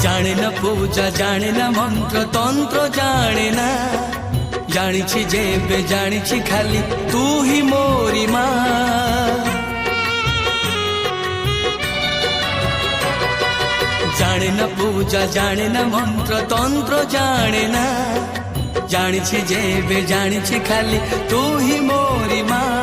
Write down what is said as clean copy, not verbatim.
जाने न पूजा जाने न मंत्र तंत्र जाने ना जानी जेबे जानी खाली तू ही मोरी माँ। जाने न पूजा जाने न मंत्र तंत्र जाने ना जानी जेबे जानी खाली तू ही मोरी माँ।